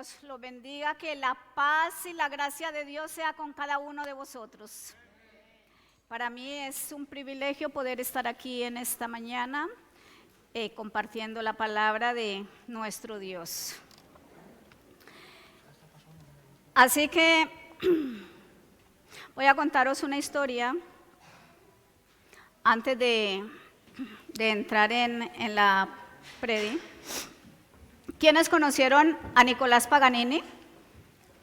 Dios los bendiga, que la paz y la gracia de Dios sea con cada uno de vosotros. Para mí es un privilegio poder estar aquí en esta mañana compartiendo la palabra de nuestro Dios. Así que voy a contaros una historia antes de entrar en la predi. ¿Quiénes conocieron a Nicolás Paganini?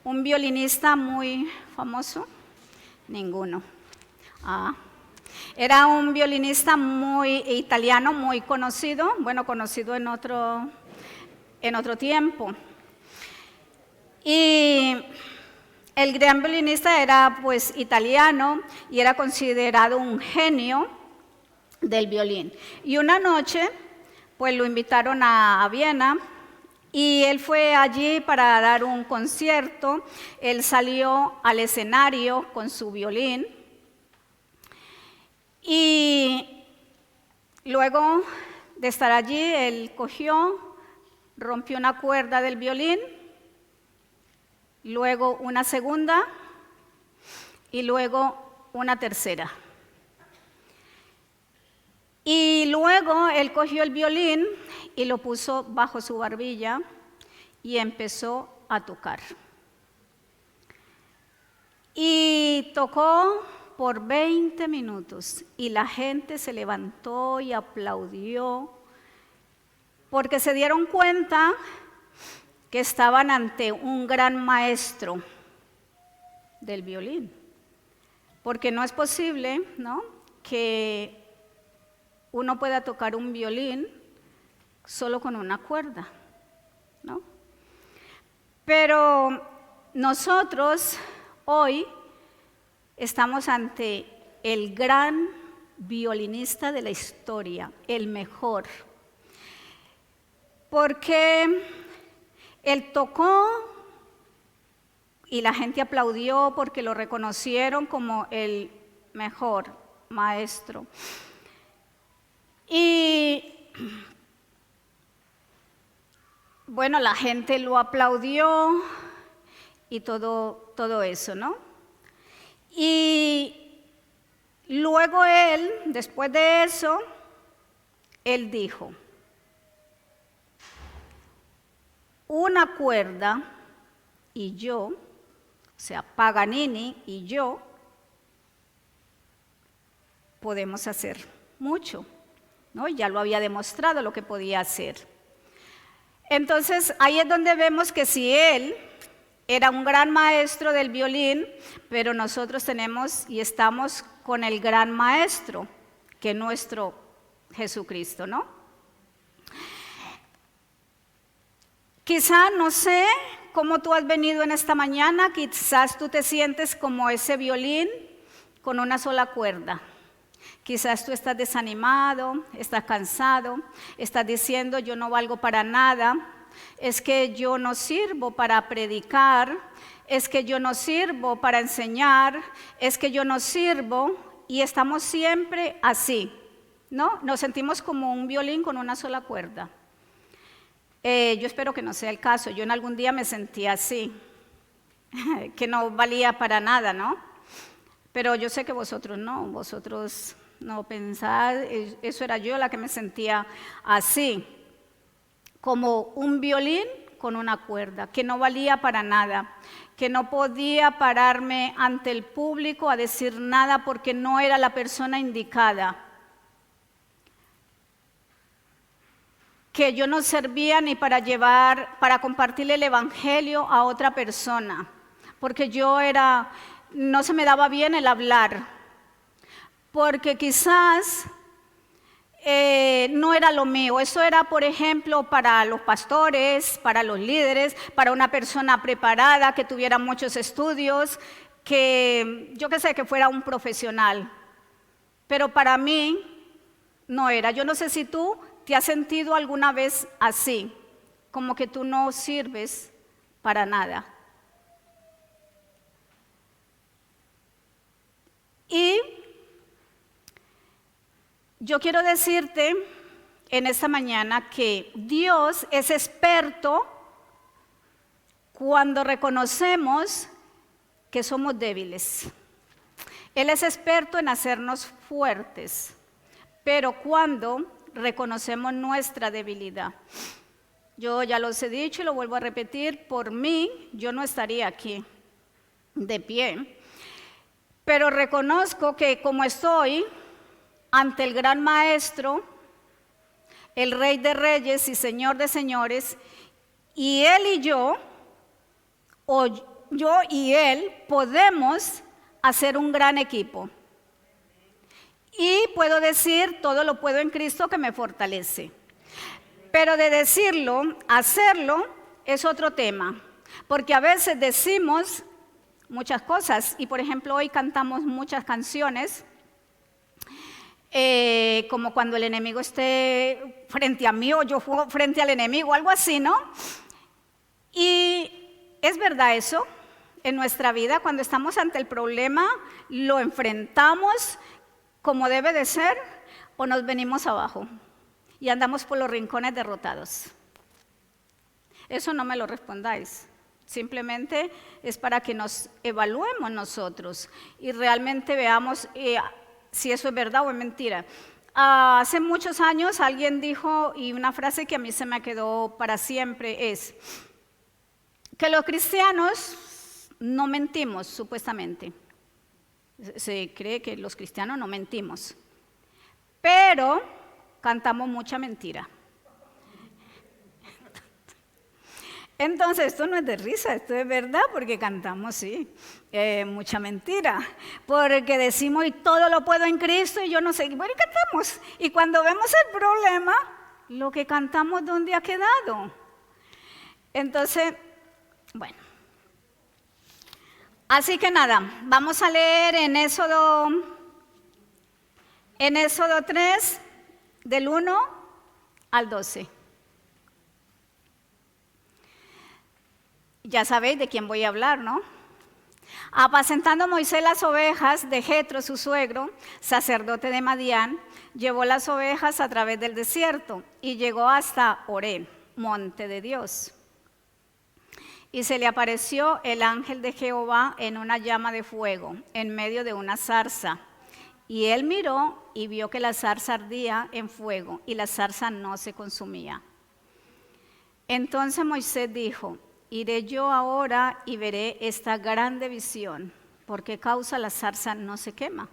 Un violinista muy famoso. Ninguno. Era un violinista muy italiano, muy conocido, bueno, conocido en otro tiempo. Y el gran violinista era pues italiano y era considerado un genio del violín. Y una noche pues lo invitaron a Viena y él fue allí para dar un concierto. Él salió al escenario con su violín y luego de estar allí él rompió una cuerda del violín, luego una segunda y luego una tercera. Y luego él cogió el violín y lo puso bajo su barbilla y empezó a tocar. Y tocó por 20 minutos y la gente se levantó y aplaudió porque se dieron cuenta que estaban ante un gran maestro del violín. Porque no es posible, ¿no?, que uno pueda tocar un violín solo con una cuerda, ¿no? Pero nosotros hoy estamos ante el gran violinista de la historia, el mejor, porque él tocó y la gente aplaudió porque lo reconocieron como el mejor maestro. Y bueno, la gente lo aplaudió y todo eso, ¿no? Y luego él, después de eso, él dijo: una cuerda y yo, o sea, Paganini y yo, podemos hacer mucho, ¿no? Ya lo había demostrado lo que podía hacer. Entonces, ahí es donde vemos que si él era un gran maestro del violín, pero nosotros tenemos y estamos con el gran maestro, que es nuestro Jesucristo, ¿no? Quizá, no sé cómo tú has venido en esta mañana, quizás tú te sientes como ese violín con una sola cuerda. Quizás tú estás desanimado, estás cansado, estás diciendo yo no valgo para nada, es que yo no sirvo para predicar, es que yo no sirvo para enseñar, es que yo no sirvo, y estamos siempre así, ¿no? Nos sentimos como un violín con una sola cuerda. Yo espero que no sea el caso. Yo en algún día me sentí así, que no valía para nada, ¿no? Pero yo sé que vosotros no pensad, eso era yo la que me sentía así, como un violín con una cuerda, que no valía para nada, que no podía pararme ante el público a decir nada porque no era la persona indicada, que yo no servía ni para compartirle el evangelio a otra persona, porque no se me daba bien el hablar, porque quizás no era lo mío. Eso era, por ejemplo, para los pastores, para los líderes, para una persona preparada, que tuviera muchos estudios, que yo qué sé, que fuera un profesional. Pero para mí no era. Yo no sé si tú te has sentido alguna vez así, como que tú no sirves para nada. Y yo quiero decirte en esta mañana que Dios es experto cuando reconocemos que somos débiles. Él es experto en hacernos fuertes, pero cuando reconocemos nuestra debilidad. Yo ya los he dicho y lo vuelvo a repetir, por mí yo no estaría aquí de pie, pero reconozco que como estoy ante el gran maestro, el Rey de Reyes y Señor de Señores, y Él y yo, o yo y Él, podemos hacer un gran equipo. Y puedo decir, todo lo puedo en Cristo que me fortalece. Pero de decirlo, hacerlo, es otro tema. Porque a veces decimos muchas cosas, y por ejemplo hoy cantamos muchas canciones, como cuando el enemigo esté frente a mí o yo frente al enemigo, algo así, ¿no? Y es verdad eso, en nuestra vida cuando estamos ante el problema, lo enfrentamos como debe de ser o nos venimos abajo y andamos por los rincones derrotados. Eso no me lo respondáis, simplemente es para que nos evaluemos nosotros y realmente veamos si eso es verdad o es mentira. Hace muchos años alguien dijo, y una frase que a mí se me quedó para siempre es, que los cristianos no mentimos, supuestamente. Se cree que los cristianos no mentimos, pero cantamos mucha mentira. Entonces, esto no es de risa, esto es verdad, porque cantamos, sí, mucha mentira. Porque decimos, y todo lo puedo en Cristo, y yo no sé, bueno, y cantamos. Y cuando vemos el problema, lo que cantamos, ¿dónde ha quedado? Entonces, bueno. Así que nada, vamos a leer en Éxodo 3, del 1 al 12. Ya sabéis de quién voy a hablar, ¿no? Apacentando Moisés las ovejas de Jetro, su suegro, sacerdote de Madián, llevó las ovejas a través del desierto y llegó hasta Horeb, monte de Dios. Y se le apareció el ángel de Jehová en una llama de fuego, en medio de una zarza. Y él miró y vio que la zarza ardía en fuego y la zarza no se consumía. Entonces Moisés dijo, iré yo ahora y veré esta grande visión, ¿por qué causa la zarza no se quema?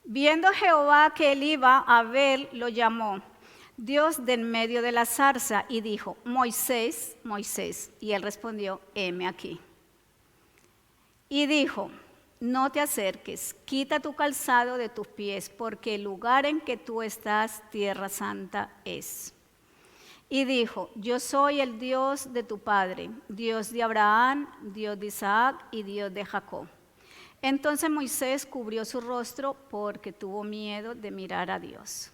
Viendo Jehová que él iba a ver, lo llamó Dios de en medio de la zarza y dijo, Moisés, Moisés. Y él respondió, heme aquí. Y dijo, no te acerques, quita tu calzado de tus pies, porque el lugar en que tú estás, tierra santa es. Y dijo, yo soy el Dios de tu padre, Dios de Abraham, Dios de Isaac y Dios de Jacob. Entonces Moisés cubrió su rostro porque tuvo miedo de mirar a Dios.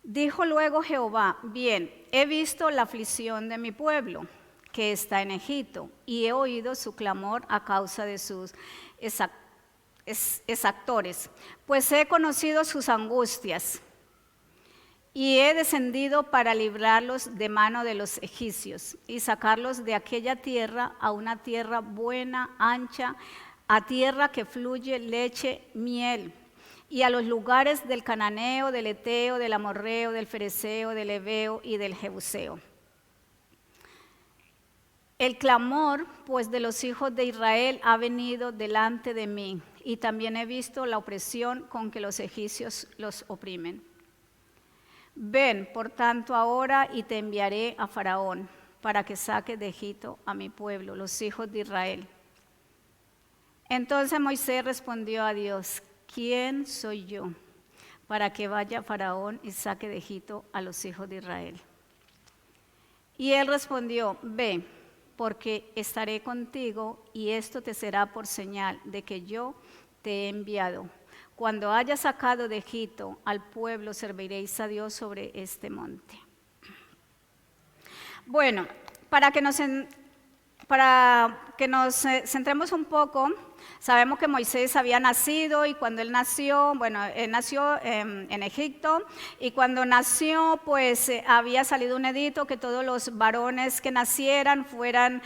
Dijo luego Jehová, bien, he visto la aflicción de mi pueblo, que está en Egipto, y he oído su clamor a causa de sus exactores, pues he conocido sus angustias, y he descendido para librarlos de mano de los egipcios, y sacarlos de aquella tierra a una tierra buena, ancha, a tierra que fluye leche, miel, y a los lugares del cananeo, del eteo, del amorreo, del fereceo, del heveo y del jebuseo. El clamor, pues, de los hijos de Israel ha venido delante de mí, y también he visto la opresión con que los egipcios los oprimen. Ven, por tanto, ahora y te enviaré a Faraón, para que saques de Egipto a mi pueblo, los hijos de Israel. Entonces Moisés respondió a Dios, ¿quién soy yo para que vaya Faraón y saque de Egipto a los hijos de Israel? Y él respondió, ve, porque estaré contigo y esto te será por señal de que yo te he enviado. Cuando haya sacado de Egipto al pueblo, serviréis a Dios sobre este monte. Bueno, para que nos para que nos centremos un poco, sabemos que Moisés había nacido y cuando él nació, bueno, él nació en Egipto y cuando nació pues había salido un edicto que todos los varones que nacieran fueran,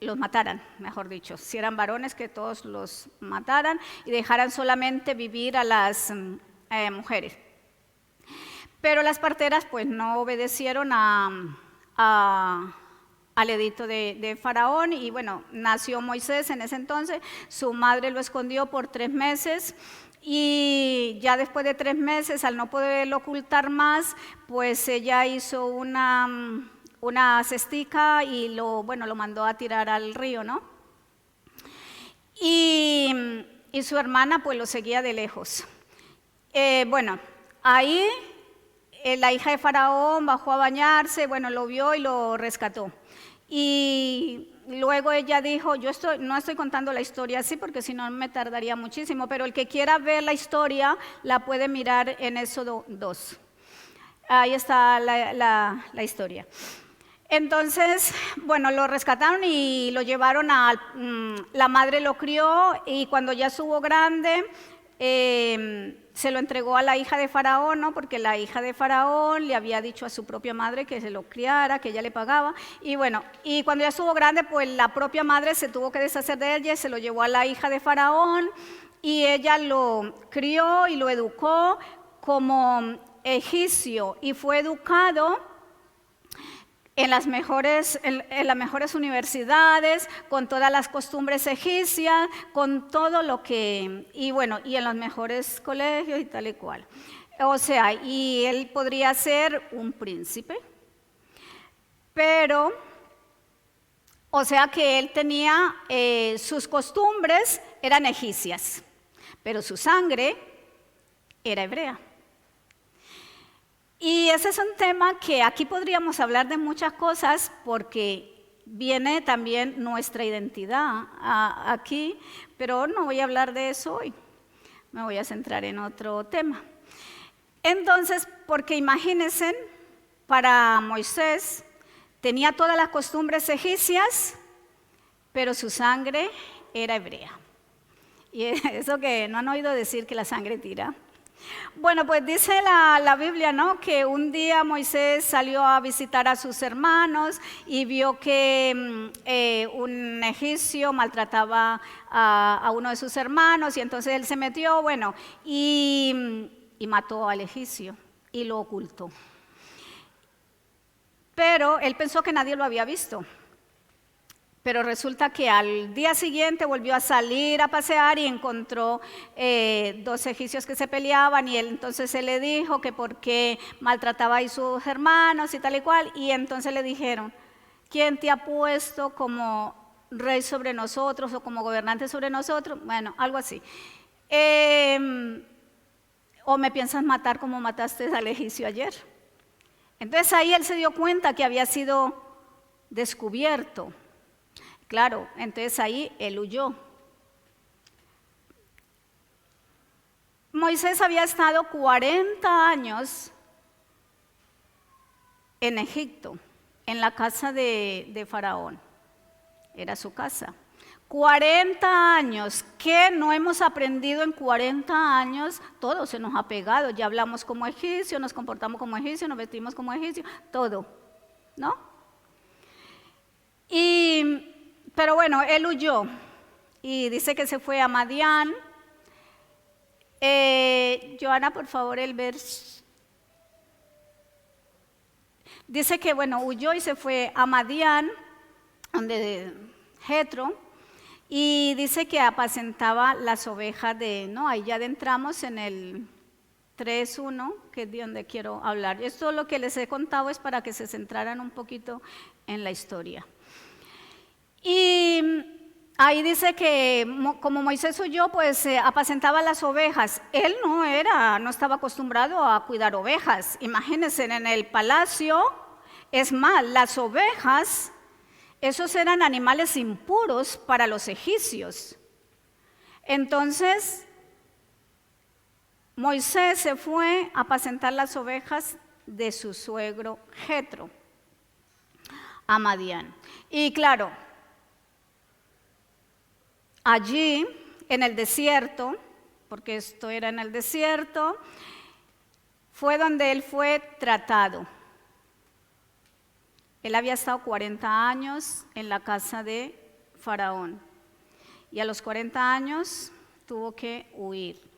los mataran, mejor dicho, si eran varones que todos los mataran y dejaran solamente vivir a las mujeres. Pero las parteras pues no obedecieron al edicto de Faraón y bueno, nació Moisés en ese entonces, su madre lo escondió por 3 meses y ya después de 3 meses, al no poderlo ocultar más, pues ella hizo una cestica y lo mandó a tirar al río, ¿no? Y su hermana pues lo seguía de lejos. Bueno, ahí la hija de Faraón bajó a bañarse, bueno, lo vio y lo rescató. Y luego ella dijo, no estoy contando la historia así porque si no me tardaría muchísimo, pero el que quiera ver la historia la puede mirar en Éxodo 2. Ahí está la historia. Entonces, bueno, lo rescataron y lo llevaron la madre lo crió y cuando ya estuvo grande, se lo entregó a la hija de Faraón, ¿no? Porque la hija de Faraón le había dicho a su propia madre que se lo criara, que ella le pagaba. Y bueno, y cuando ya estuvo grande, pues la propia madre se tuvo que deshacer de ella y se lo llevó a la hija de Faraón y ella lo crió y lo educó como egipcio y fue educado en las mejores universidades, con todas las costumbres egipcias, con todo lo que, y en los mejores colegios y tal y cual. O sea, y él podría ser un príncipe, pero, o sea que él tenía, sus costumbres eran egipcias, pero su sangre era hebrea. Y ese es un tema que aquí podríamos hablar de muchas cosas porque viene también nuestra identidad aquí, pero no voy a hablar de eso hoy, me voy a centrar en otro tema. Entonces, porque imagínense, para Moisés tenía todas las costumbres egipcias, pero su sangre era hebrea. Y eso que no han oído decir que la sangre tira. Bueno, pues dice la Biblia, ¿no? Que un día Moisés salió a visitar a sus hermanos y vio que un egipcio maltrataba a uno de sus hermanos y entonces él se metió, y mató al egipcio y lo ocultó. Pero él pensó que nadie lo había visto. Pero resulta que al día siguiente volvió a salir a pasear y encontró 2 egipcios que se peleaban y él entonces se le dijo que por qué maltrataba a sus hermanos y tal y cual. Y entonces le dijeron, ¿quién te ha puesto como rey sobre nosotros o como gobernante sobre nosotros? Bueno, algo así. ¿O me piensas matar como mataste al egipcio ayer? Entonces ahí él se dio cuenta que había sido descubierto. Claro, entonces ahí él huyó. Moisés había estado 40 años en Egipto, en la casa de Faraón. Era su casa. 40 años. ¿Qué no hemos aprendido en 40 años? Todo se nos ha pegado. Ya hablamos como egipcio, nos comportamos como egipcio, nos vestimos como egipcio, todo, ¿no? Pero bueno, él huyó y dice que se fue a Madián. Joana, por favor, el verso. Dice que huyó y se fue a Madián, donde Jetro, y dice que apacentaba las ovejas ahí ya adentramos en el 3:1, que es de donde quiero hablar. Esto lo que les he contado es para que se centraran un poquito en la historia. Y ahí dice que como Moisés huyó, pues apacentaba las ovejas. Él no estaba acostumbrado a cuidar ovejas. Imagínense, en el palacio, es más, las ovejas, esos eran animales impuros para los egipcios. Entonces, Moisés se fue a apacentar las ovejas de su suegro Jetro. a Madián. Y claro, allí en el desierto, porque esto era en el desierto, fue donde él fue tratado. Él había estado 40 años en la casa de Faraón y a los 40 años tuvo que huir.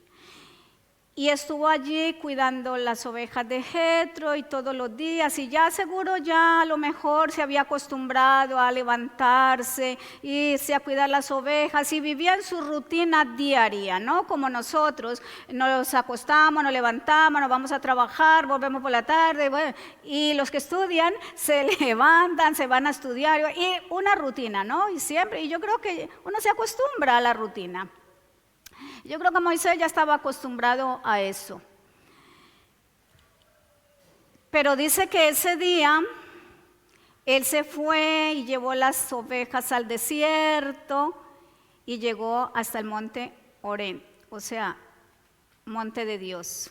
Y estuvo allí cuidando las ovejas de Jetro y todos los días, y ya seguro ya a lo mejor se había acostumbrado a levantarse, irse a cuidar las ovejas y vivía en su rutina diaria, ¿no? Como nosotros, nos acostamos, nos levantamos, nos vamos a trabajar, volvemos por la tarde, bueno, y los que estudian se levantan, se van a estudiar, y una rutina, ¿no? Y siempre, y yo creo que uno se acostumbra a la rutina. Yo creo que Moisés ya estaba acostumbrado a eso. Pero dice que ese día él se fue y llevó las ovejas al desierto y llegó hasta el monte Oreb, o sea, monte de Dios.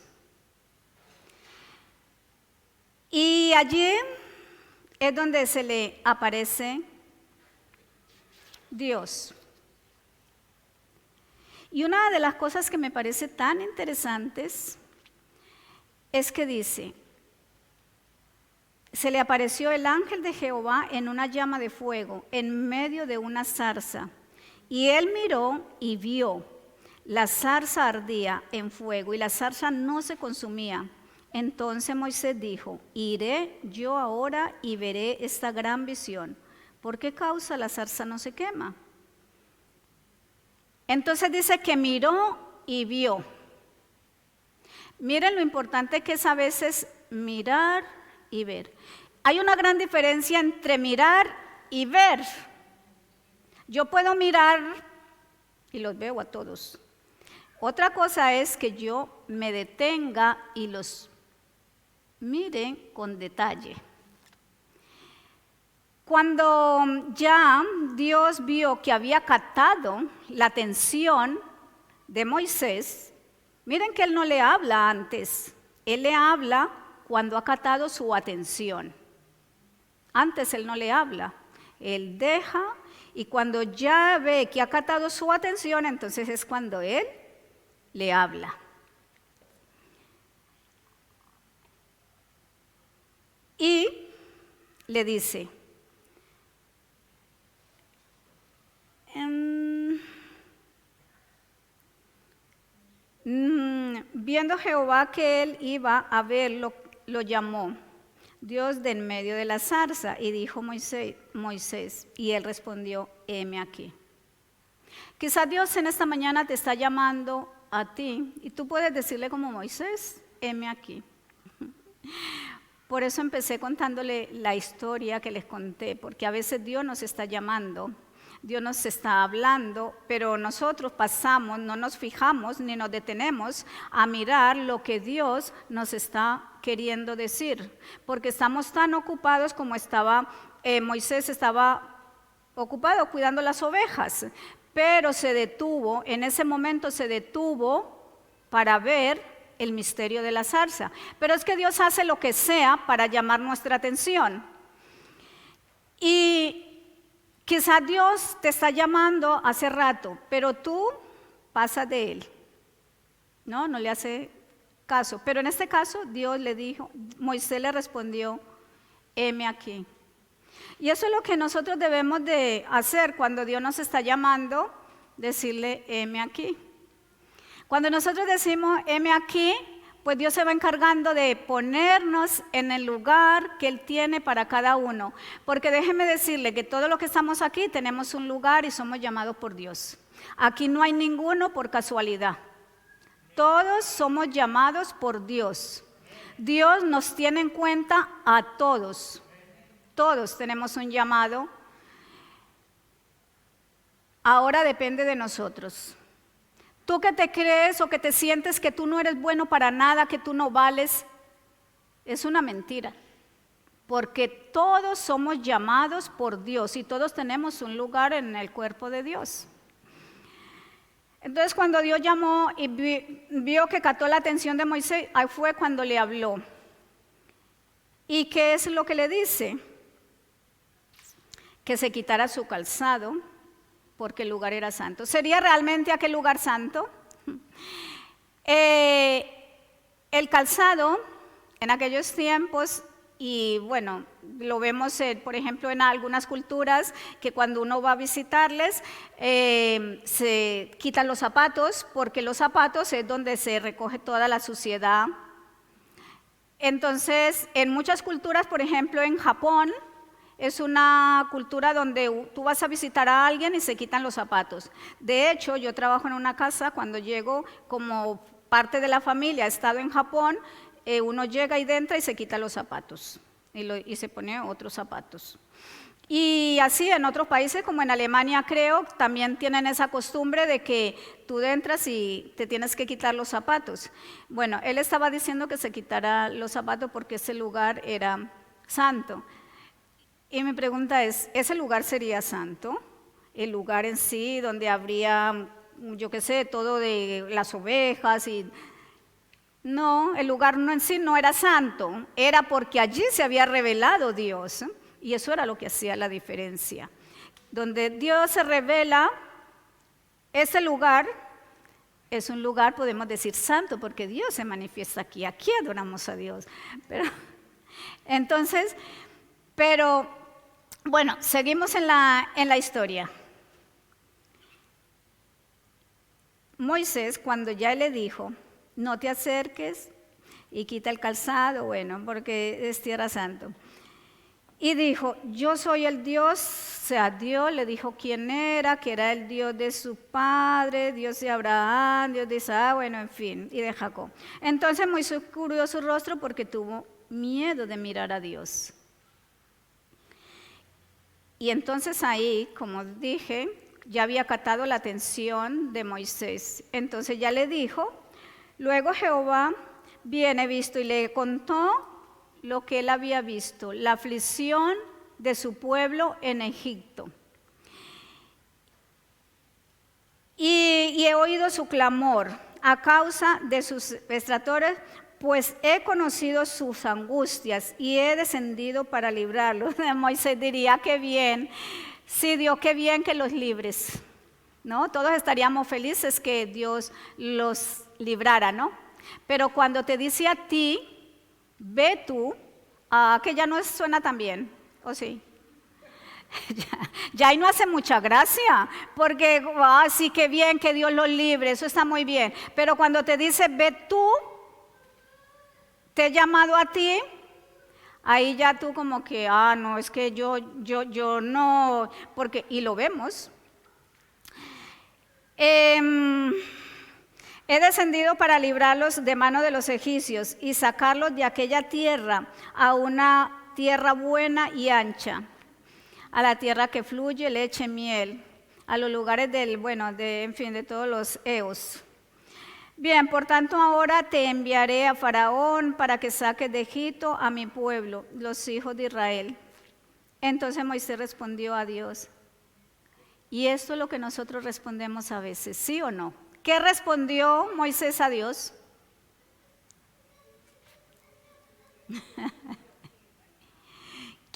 Y allí es donde se le aparece Dios. Y una de las cosas que me parece tan interesantes es que dice, se le apareció el ángel de Jehová en una llama de fuego, en medio de una zarza. Y él miró y vio, la zarza ardía en fuego y la zarza no se consumía. Entonces Moisés dijo, iré yo ahora y veré esta gran visión. ¿Por qué causa la zarza no se quema? Entonces dice que miró y vio. Miren lo importante que es a veces mirar y ver. Hay una gran diferencia entre mirar y ver. Yo puedo mirar y los veo a todos. Otra cosa es que yo me detenga y los mire con detalle. Cuando ya Dios vio que había captado la atención de Moisés, miren que él no le habla antes, él le habla cuando ha captado su atención. Antes él no le habla, él deja y cuando ya ve que ha captado su atención, entonces es cuando él le habla. Y le dice, viendo Jehová que él iba a verlo, lo llamó Dios de en medio de la zarza y dijo Moisés, y él respondió, heme aquí. Quizás Dios en esta mañana te está llamando a ti y tú puedes decirle como Moisés, heme aquí. Por eso empecé contándole la historia que les conté, porque a veces Dios nos está llamando. Dios nos está hablando, pero nosotros pasamos, no nos fijamos ni nos detenemos a mirar lo que Dios nos está queriendo decir, porque estamos tan ocupados como Moisés estaba ocupado cuidando las ovejas, pero se detuvo, en ese momento se detuvo para ver el misterio de la zarza. Pero es que Dios hace lo que sea para llamar nuestra atención. Y quizás Dios te está llamando hace rato, pero tú pasas de él. No le hace caso. Pero en este caso Dios le dijo, Moisés le respondió, heme aquí. Y eso es lo que nosotros debemos de hacer cuando Dios nos está llamando, decirle, heme aquí. Cuando nosotros decimos, heme aquí, pues Dios se va encargando de ponernos en el lugar que Él tiene para cada uno. Porque déjeme decirle que todos los que estamos aquí tenemos un lugar y somos llamados por Dios. Aquí no hay ninguno por casualidad. Todos somos llamados por Dios. Dios nos tiene en cuenta a todos. Todos tenemos un llamado. Ahora depende de nosotros. Tú que te crees o que te sientes que tú no eres bueno para nada, que tú no vales, es una mentira. Porque todos somos llamados por Dios y todos tenemos un lugar en el cuerpo de Dios. Entonces cuando Dios llamó y vio que captó la atención de Moisés, ahí fue cuando le habló. ¿Y qué es lo que le dice? que se quitara su calzado, porque el lugar era santo. ¿Sería realmente aquel lugar santo? El calzado en aquellos tiempos, y bueno, lo vemos por ejemplo en algunas culturas, que cuando uno va a visitarles se quitan los zapatos, porque los zapatos es donde se recoge toda la suciedad. Entonces, en muchas culturas, por ejemplo en Japón, es una cultura donde tú vas a visitar a alguien y se quitan los zapatos. De hecho, yo trabajo en una casa, cuando llego como parte de la familia, he estado en Japón, uno llega y entra y se quita los zapatos y se pone otros zapatos. Y así en otros países, como en Alemania creo, también tienen esa costumbre de que tú entras y te tienes que quitar los zapatos. Bueno, él estaba diciendo que se quitara los zapatos porque ese lugar era santo. Y mi pregunta es, ¿ese lugar sería santo? El lugar en sí, donde habría, yo qué sé, todo de las ovejas y... No, el lugar en sí no era santo, era porque allí se había revelado Dios, y eso era lo que hacía la diferencia. Donde Dios se revela, ese lugar es un lugar, podemos decir, santo, porque Dios se manifiesta aquí adoramos a Dios. Pero bueno, seguimos en la historia. Moisés, cuando ya le dijo, no te acerques y quita el calzado, bueno, porque es tierra santa. Y dijo, yo soy el Dios, o sea, Dios le dijo quién era, que era el Dios de su padre, Dios de Abraham, Dios de Isaac, bueno, en fin, y de Jacob. Entonces Moisés cubrió su rostro porque tuvo miedo de mirar a Dios. Y entonces ahí, como dije, ya había captado la atención de Moisés. Entonces ya le dijo, luego Jehová viene visto y le contó lo que él había visto, la aflicción de su pueblo en Egipto. Y he oído su clamor a causa de sus extractores, pues he conocido sus angustias y he descendido para librarlos. Moisés diría, qué bien, sí, Dios, qué bien que los libres, ¿no? Todos estaríamos felices que Dios los librara, ¿no? Pero cuando te dice a ti, ve tú, que ya no suena tan bien, ¿o sí? Ya ahí no hace mucha gracia, porque sí, qué bien que Dios los libre, eso está muy bien. Pero cuando te dice, ve tú, te he llamado a ti, ahí ya tú como que, no, es que yo no, porque, y lo vemos. He descendido para librarlos de mano de los egipcios y sacarlos de aquella tierra a una tierra buena y ancha, a la tierra que fluye leche y miel, a los lugares de todos los eos. Bien, por tanto ahora te enviaré a Faraón para que saques de Egipto a mi pueblo, los hijos de Israel. Entonces Moisés respondió a Dios. Y esto es lo que nosotros respondemos a veces, ¿sí o no? ¿Qué respondió Moisés a Dios?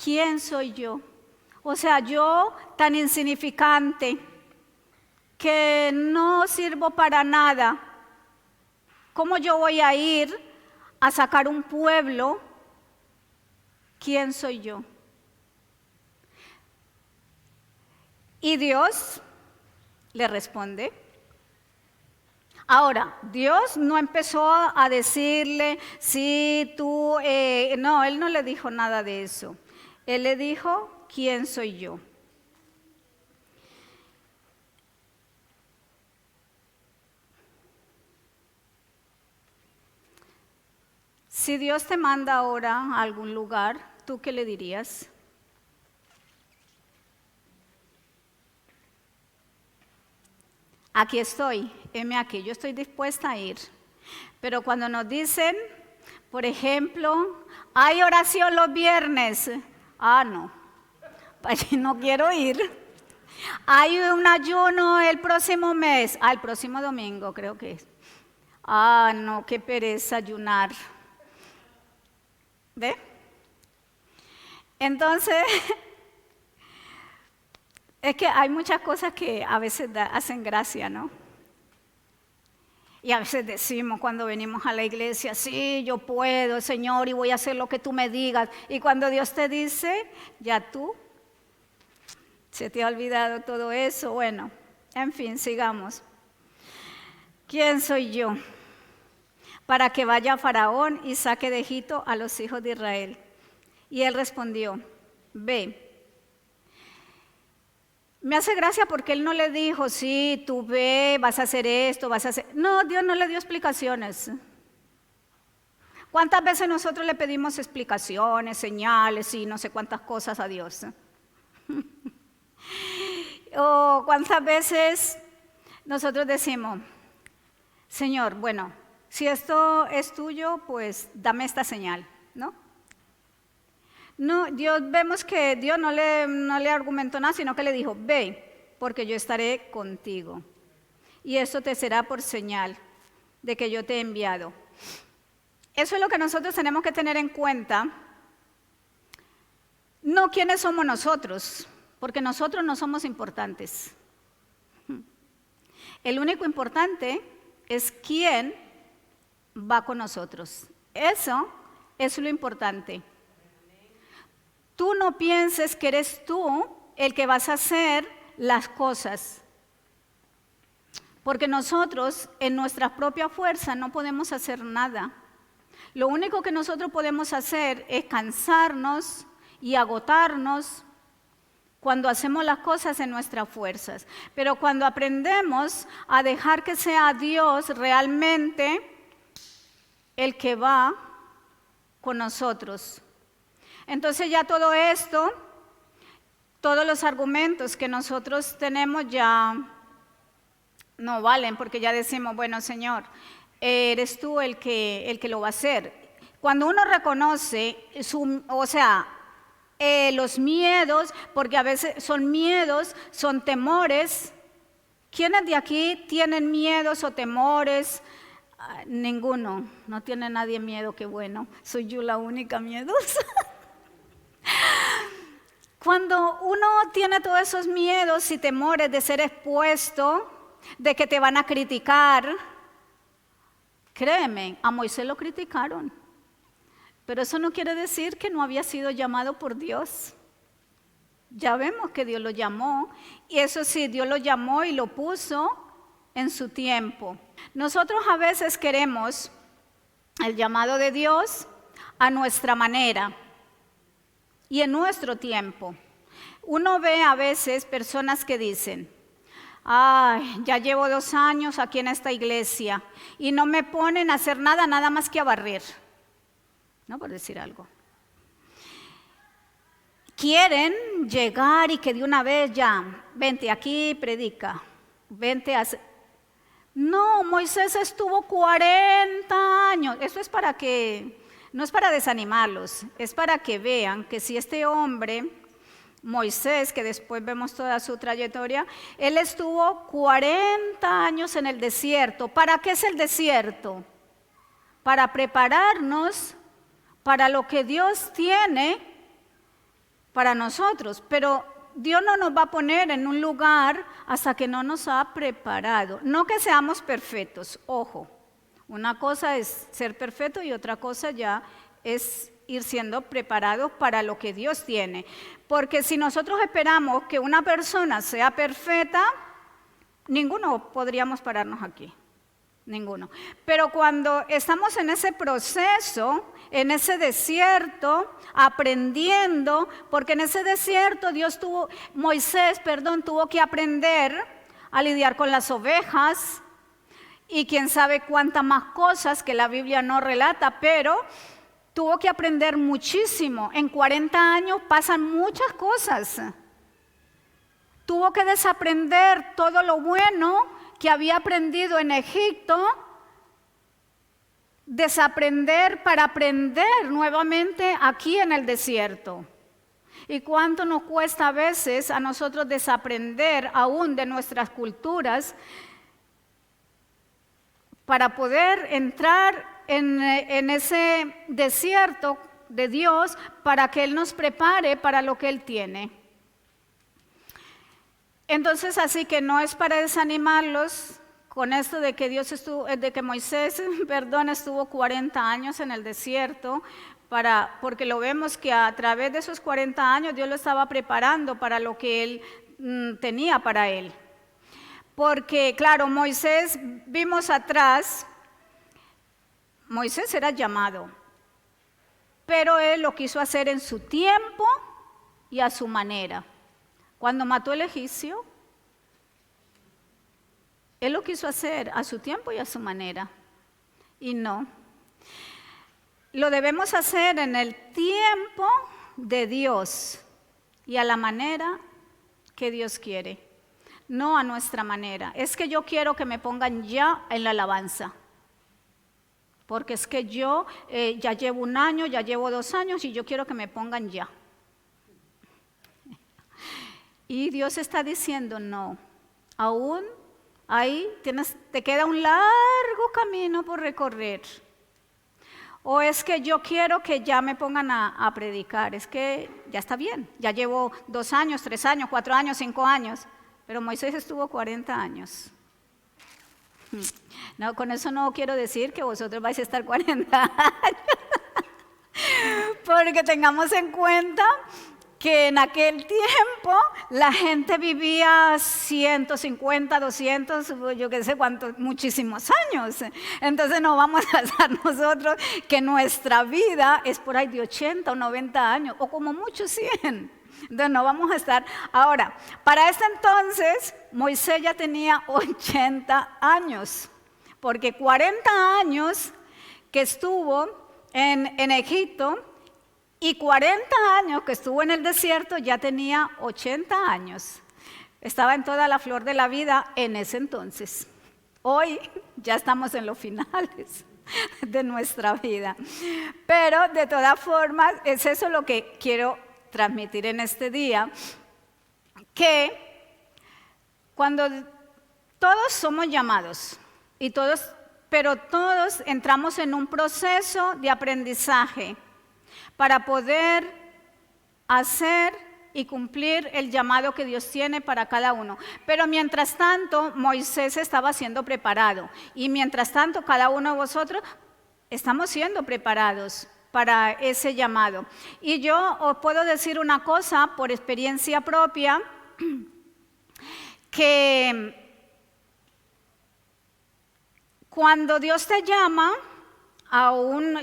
¿Quién soy yo? O sea, yo tan insignificante, que no sirvo para nada. ¿Cómo yo voy a ir a sacar un pueblo? ¿Quién soy yo? Y Dios le responde. Ahora, Dios no empezó a decirle, sí, tú, no, Él no le dijo nada de eso. Él le dijo, ¿quién soy yo? Si Dios te manda ahora a algún lugar, ¿tú qué le dirías? Aquí estoy, heme aquí, yo estoy dispuesta a ir. Pero cuando nos dicen, por ejemplo, hay oración los viernes, no, allí no quiero ir. Hay un ayuno el próximo mes, el próximo domingo creo que es. No, qué pereza ayunar. ¿Ve? Entonces, Es que hay muchas cosas que a veces hacen gracia, ¿no? Y a veces decimos cuando venimos a la iglesia, sí, yo puedo, Señor, y voy a hacer lo que tú me digas. Y cuando Dios te dice, ya tú, se te ha olvidado todo eso. Bueno, en fin, sigamos. ¿Quién soy yo para que vaya a Faraón y saque de Egipto a los hijos de Israel? Y él respondió, ve. Me hace gracia porque él no le dijo, sí, tú ve, vas a hacer esto, vas a hacer... No, Dios no le dio explicaciones. ¿Cuántas veces nosotros le pedimos explicaciones, señales y no sé cuántas cosas a Dios? O cuántas veces nosotros decimos, Señor, bueno, si esto es tuyo, pues dame esta señal, ¿no? No, vemos que Dios no le argumentó nada, sino que le dijo, ve, porque yo estaré contigo. Y esto te será por señal de que yo te he enviado. Eso es lo que nosotros tenemos que tener en cuenta. No quiénes somos nosotros, porque nosotros no somos importantes. El único importante es quién va con nosotros. Eso es lo importante. Tú no pienses que eres tú el que vas a hacer las cosas. Porque nosotros en nuestra propia fuerza no podemos hacer nada. Lo único que nosotros podemos hacer es cansarnos y agotarnos cuando hacemos las cosas en nuestras fuerzas. Pero cuando aprendemos a dejar que sea Dios realmente el que va con nosotros, entonces ya todo esto, todos los argumentos que nosotros tenemos ya no valen, porque ya decimos, bueno, Señor, eres tú el que lo va a hacer. Cuando uno reconoce, los miedos, porque a veces son miedos, son temores. ¿Quiénes de aquí tienen miedos o temores? Ninguno, no tiene nadie miedo, qué bueno, soy yo la única miedosa. Cuando uno tiene todos esos miedos y temores de ser expuesto, de que te van a criticar, créeme, a Moisés lo criticaron, pero eso no quiere decir que no había sido llamado por Dios. Ya vemos que Dios lo llamó, y eso sí, Dios lo llamó y lo puso en su tiempo. Nosotros a veces queremos el llamado de Dios a nuestra manera y en nuestro tiempo. Uno ve a veces personas que dicen, ay, ya llevo 2 años aquí en esta iglesia y no me ponen a hacer nada más que a barrer, ¿no? Por decir algo. Quieren llegar y que de una vez ya, vente aquí, predica, vente a hacer. No, Moisés estuvo 40 años, eso es para que, no es para desanimarlos, es para que vean que si este hombre, Moisés, que después vemos toda su trayectoria, él estuvo 40 años en el desierto. ¿Para qué es el desierto? Para prepararnos para lo que Dios tiene para nosotros, pero Dios no nos va a poner en un lugar hasta que no nos ha preparado. No que seamos perfectos, ojo. Una cosa es ser perfecto y otra cosa ya es ir siendo preparados para lo que Dios tiene. Porque si nosotros esperamos que una persona sea perfecta, ninguno podríamos pararnos aquí. Ninguno. Pero cuando estamos en ese proceso, en ese desierto, aprendiendo, porque en ese desierto Moisés tuvo que aprender a lidiar con las ovejas y quién sabe cuántas más cosas que la Biblia no relata, pero tuvo que aprender muchísimo. En 40 años pasan muchas cosas. Tuvo que desaprender todo lo bueno que había aprendido en Egipto, desaprender para aprender nuevamente aquí en el desierto. ¿Y cuánto nos cuesta a veces a nosotros desaprender aún de nuestras culturas para poder entrar en ese desierto de Dios para que Él nos prepare para lo que Él tiene? Entonces, así que no es para desanimarlos con esto de que Moisés, perdón, estuvo 40 años en el desierto, porque lo vemos que a través de esos 40 años Dios lo estaba preparando para lo que él tenía para él. Porque, claro, Moisés, vimos atrás, Moisés era llamado, pero él lo quiso hacer en su tiempo y a su manera. Cuando mató al egipcio, él lo quiso hacer a su tiempo y a su manera. Y no. Lo debemos hacer en el tiempo de Dios y a la manera que Dios quiere. No a nuestra manera. Es que yo quiero que me pongan ya en la alabanza. Porque es que yo ya llevo 1 año, ya llevo 2 años y yo quiero que me pongan ya. Y Dios está diciendo, no, aún ahí te queda un largo camino por recorrer. O es que yo quiero que ya me pongan a predicar, es que ya está bien, ya llevo 2 años, 3 años, 4 años, 5 años, pero Moisés estuvo 40 años. No, con eso no quiero decir que vosotros vais a estar 40 años, porque tengamos en cuenta que en aquel tiempo la gente vivía 150, 200, yo qué sé cuántos, muchísimos años. Entonces no vamos a estar nosotros que nuestra vida es por ahí de 80 o 90 años, o como mucho 100. Entonces no vamos a estar. Ahora, para ese entonces, Moisés ya tenía 80 años, porque 40 años que estuvo en Egipto, y 40 años que estuvo en el desierto, ya tenía 80 años. Estaba en toda la flor de la vida en ese entonces. Hoy ya estamos en los finales de nuestra vida. Pero de todas formas, es eso lo que quiero transmitir en este día, que cuando todos somos llamados, pero todos entramos en un proceso de aprendizaje, para poder hacer y cumplir el llamado que Dios tiene para cada uno. Pero mientras tanto, Moisés estaba siendo preparado. Y mientras tanto, cada uno de vosotros estamos siendo preparados para ese llamado. Y yo os puedo decir una cosa por experiencia propia, que cuando Dios te llama,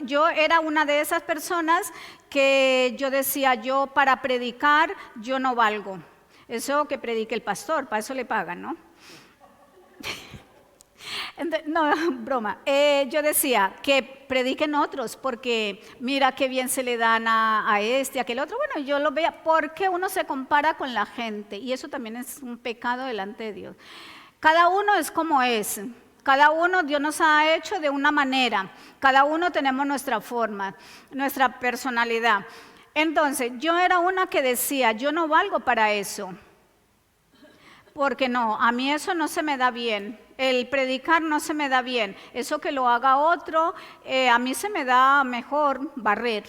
yo era una de esas personas que yo decía, yo para predicar, yo no valgo. Eso que predique el pastor, para eso le pagan, ¿no? No, broma. Yo decía, que prediquen otros, porque mira qué bien se le dan a este, a aquel otro. Bueno, yo lo veía, porque uno se compara con la gente, y eso también es un pecado delante de Dios. Cada uno es como es. Cada uno Dios nos ha hecho de una manera, cada uno tenemos nuestra forma, nuestra personalidad. Entonces, yo era una que decía, yo no valgo para eso, porque no, a mí eso no se me da bien, el predicar no se me da bien, eso que lo haga otro, a mí se me da mejor barrer.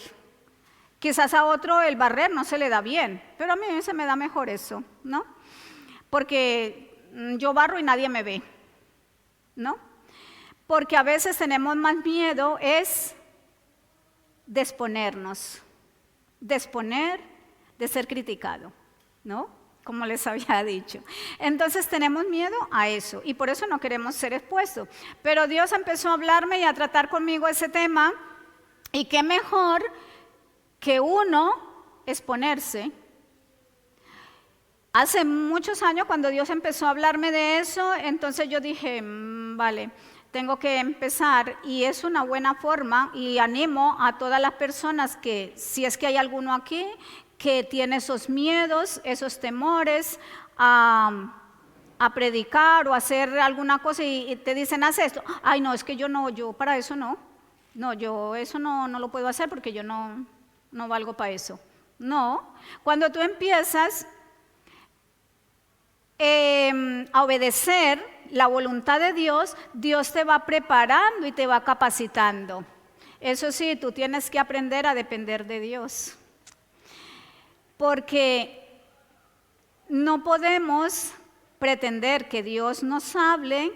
Quizás a otro el barrer no se le da bien, pero a mí se me da mejor eso, ¿no? Porque yo barro y nadie me ve. ¿No? Porque a veces tenemos más miedo es de exponernos, de ser criticado, ¿no? Como les había dicho. Entonces tenemos miedo a eso y por eso no queremos ser expuestos. Pero Dios empezó a hablarme y a tratar conmigo ese tema, y qué mejor que uno exponerse. Hace muchos años, cuando Dios empezó a hablarme de eso, entonces yo dije, vale, tengo que empezar, y es una buena forma, y animo a todas las personas que, si es que hay alguno aquí, que tiene esos miedos, esos temores a predicar o a hacer alguna cosa, y te dicen, haz esto. Ay, no, es que yo para eso no. No, yo eso no lo puedo hacer porque yo no valgo para eso. No, cuando tú empiezas a obedecer la voluntad de Dios, Dios te va preparando y te va capacitando. Eso sí, tú tienes que aprender a depender de Dios, porque no podemos pretender que Dios nos hable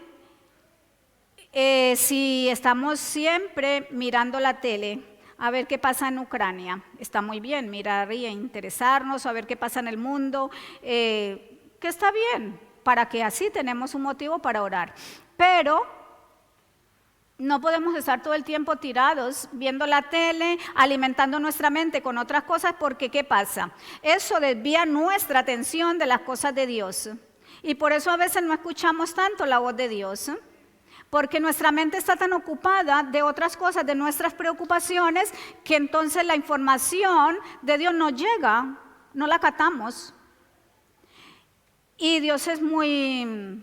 si estamos siempre mirando la tele a ver qué pasa en Ucrania. Está muy bien mirar y interesarnos, a ver qué pasa en el mundo, que está bien, para que así tenemos un motivo para orar. Pero no podemos estar todo el tiempo tirados viendo la tele, alimentando nuestra mente con otras cosas, porque ¿qué pasa? Eso desvía nuestra atención de las cosas de Dios. Y por eso a veces no escuchamos tanto la voz de Dios, porque nuestra mente está tan ocupada de otras cosas, de nuestras preocupaciones, que entonces la información de Dios no llega, no la captamos. Y Dios es muy,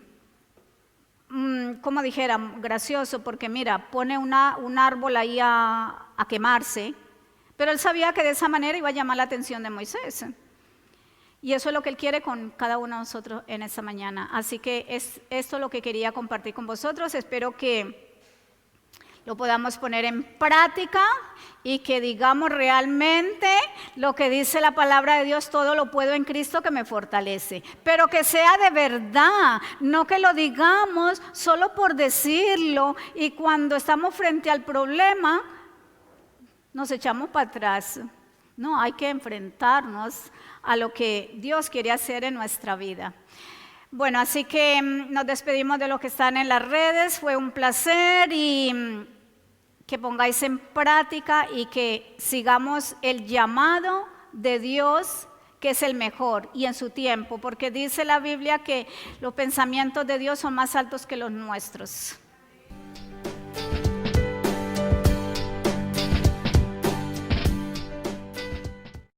como dijera, gracioso, porque mira, pone un árbol ahí a quemarse, pero Él sabía que de esa manera iba a llamar la atención de Moisés. Y eso es lo que Él quiere con cada uno de nosotros en esta mañana. Así que es esto lo que quería compartir con vosotros. Espero que lo podamos poner en práctica y que digamos realmente lo que dice la palabra de Dios: todo lo puedo en Cristo que me fortalece. Pero que sea de verdad, no que lo digamos solo por decirlo y cuando estamos frente al problema nos echamos para atrás. No, hay que enfrentarnos a lo que Dios quiere hacer en nuestra vida. Bueno, así que nos despedimos de los que están en las redes. Fue un placer y que pongáis en práctica y que sigamos el llamado de Dios, que es el mejor y en su tiempo, porque dice la Biblia que los pensamientos de Dios son más altos que los nuestros.